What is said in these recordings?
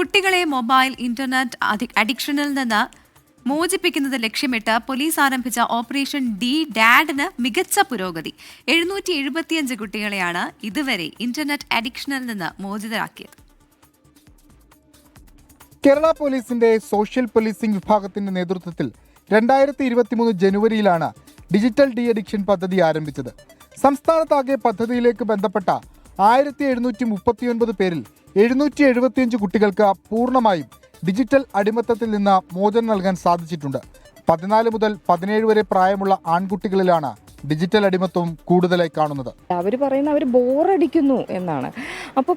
കുട്ടികളെ mobile internet അഡിക്ഷനിൽ നിന്ന് മോചിപ്പിക്കുന്നത് ലക്ഷ്യമിട്ട് പോലീസ് ആരംഭിച്ച ഓപ്പറേഷൻ ഡാഡിന് മികച്ച പുരോഗതി. 775 കുട്ടികളെയാണ് ഇതുവരെ ഇന്റർനെറ്റ് അഡിക്ഷനിൽ നിന്ന് മോചിതരാക്കിയത്. കേരള പോലീസിന്റെ സോഷ്യൽ പോലീസിംഗ് വിഭാഗത്തിന്റെ നേതൃത്വത്തിൽ 2023 ജനുവരിയിലാണ് ഡിജിറ്റൽ ഡി അഡിക്ഷൻ പദ്ധതി ആരംഭിച്ചത്. സംസ്ഥാനത്താകെ പദ്ധതിയിലേക്ക് ബന്ധപ്പെട്ട 1739 പേരിൽ 775 കുട്ടികൾക്ക് പൂർണ്ണമായും ഡിജിറ്റൽ അടിമത്തത്തിൽ നിന്ന് മോചനം നൽകാൻ സാധിച്ചിട്ടുണ്ട്. 14 മുതൽ 17 വരെ പ്രായമുള്ള ആൺകുട്ടികളിലാണ് ഡിജിറ്റൽ അടിമത്വം കൂടുതലായി കാണുന്നത്. അവർ പറയുന്ന അവർ ബോറടിക്കുന്നു എന്നാണ്. അപ്പോൾ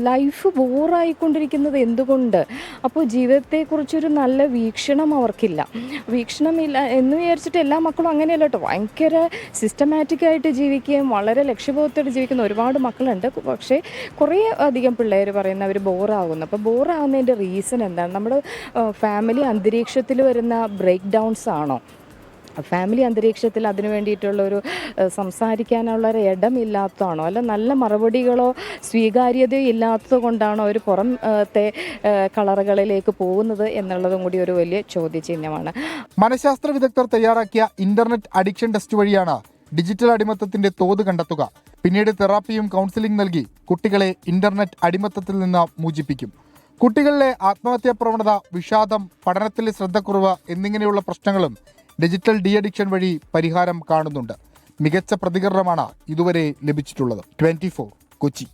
ലൈഫ് ബോറായിക്കൊണ്ടിരിക്കുന്നത് എന്തുകൊണ്ട്? അപ്പോൾ ജീവിതത്തെക്കുറിച്ചൊരു നല്ല വീക്ഷണം അവർക്കില്ല. വീക്ഷണമില്ല എന്ന് വിചാരിച്ചിട്ട് എല്ലാ മക്കളും അങ്ങനെയല്ല കേട്ടോ. ഭയങ്കര സിസ്റ്റമാറ്റിക്കായിട്ട് ജീവിക്കുകയും വളരെ ലക്ഷ്യബോധത്തോടെ ജീവിക്കുന്ന ഒരുപാട് മക്കളുണ്ട്. പക്ഷേ കുറേ അധികം പിള്ളേർ പറയുന്ന അവർ ബോറാകുന്നു. അപ്പോൾ ബോറാകുന്നതിൻ്റെ റീസൺ എന്താണ്? നമ്മുടെ ഫാമിലി അന്തരീക്ഷത്തിൽ വരുന്ന ബ്രേക്ക് ഡൗൺസ് ആണോ? ഫാമിലി അന്തരീക്ഷത്തിൽ അതിനു വേണ്ടിയിട്ടുള്ളൊരു സംസാരിക്കാനുള്ള ഒരു ഇടമില്ലാത്തതാണോ? അല്ല നല്ല മറുപടികളോ സ്വീകാര്യതയോ ഇല്ലാത്തത് കൊണ്ടാണോ അവർ പുറത്തെ കളറുകളിലേക്ക് പോകുന്നത് എന്നുള്ളതും കൂടി ഒരു വലിയ ചോദ്യചിഹ്നമാണ്. മനഃശാസ്ത്ര വിദഗ്ധർ തയ്യാറാക്കിയ ഇന്റർനെറ്റ് അഡിക്ഷൻ ടെസ്റ്റ് വഴിയാണ് ഡിജിറ്റൽ അടിമത്തത്തിന്റെ തോത് കണ്ടെത്തുക. പിന്നീട് തെറാപ്പിയും കൗൺസിലിംഗ് നൽകി കുട്ടികളെ ഇന്റർനെറ്റ് അടിമത്തത്തിൽ നിന്ന് മോചിപ്പിക്കും. കുട്ടികളിലെ ആത്മഹത്യാ പ്രവണത, വിഷാദം, പഠനത്തിലെ ശ്രദ്ധക്കുറവ് എന്നിങ്ങനെയുള്ള പ്രശ്നങ്ങളും ഡിജിറ്റൽ ഡി അഡിക്ഷൻ വഴി പരിഹാരം കാണുന്നുണ്ട്. മികച്ച പ്രതികരണമാണ് ഇതുവരെ ലഭിച്ചിട്ടുള്ളത്. 24 കൊച്ചി.